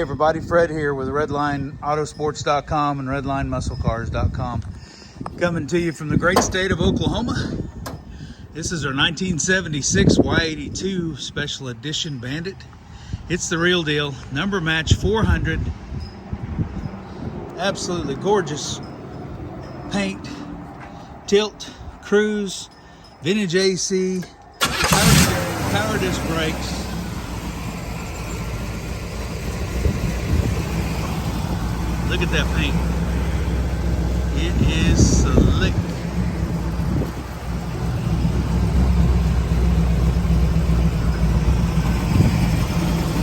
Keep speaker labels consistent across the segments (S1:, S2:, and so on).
S1: Hey everybody, Fred here with RedlineAutosports.com and RedlineMuscleCars.com, coming to you from the great state of Oklahoma. This is our 1976 Y82 Special Edition Bandit. It's the real deal, number match 400. Absolutely gorgeous paint, tilt, cruise, vintage AC, power steering, power disc brakes. Look at that paint. It is slick.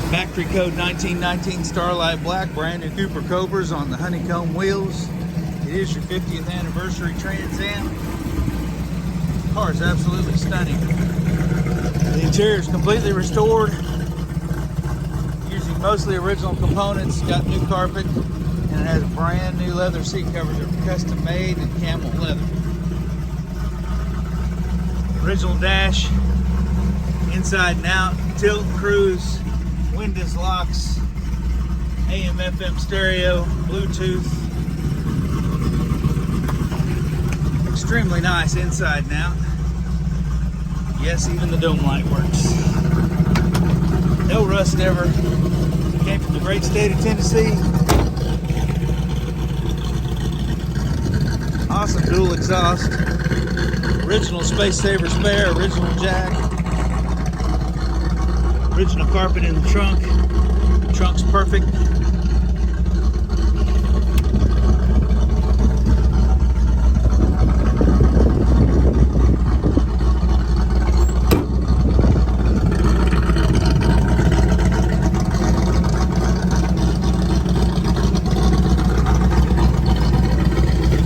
S1: Factory code 1919 Starlite black, brand new Cooper Cobras on the Honeycomb Wheels. It is your 50th anniversary Trans Ams. The car is absolutely stunning. The interior is completely restored, using mostly original components. Got new carpet. And it has brand new leather seat covers that are custom made in camel leather. Original dash, inside and out, tilt, cruise, windows, locks, AM, FM stereo, Bluetooth. Extremely nice inside and out. Yes, even the dome light works. No rust ever. Came from the great state of Tennessee. Awesome dual exhaust, original space saver spare, original jack, original carpet in the trunk. The trunk's perfect.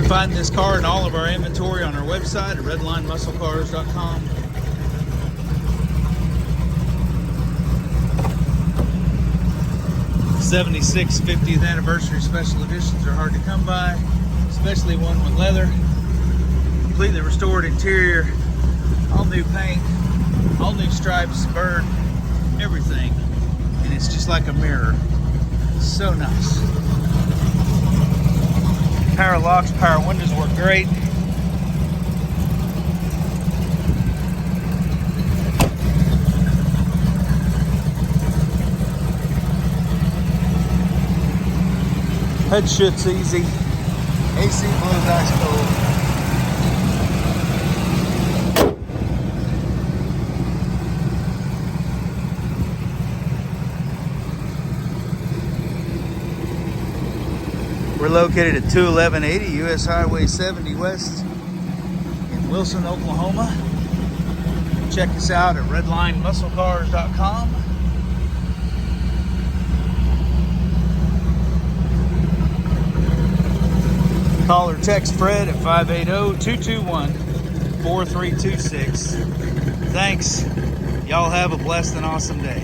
S1: Find this car and all of our inventory on our website at RedlineMuscleCars.com. '76 50th anniversary special editions are hard to come by, especially one with leather. Completely restored interior, all new paint, all new stripes, bird, everything, and it's just like a mirror. So nice. Power locks, power windows work great. Head shifts easy. AC blows ice cold. We're located at 21180 US Highway 70 West in Wilson, Oklahoma. Check us out at RedlineMuscleCars.com. Call or text Fred at 580-221-4326. Thanks. Y'all have a blessed and awesome day.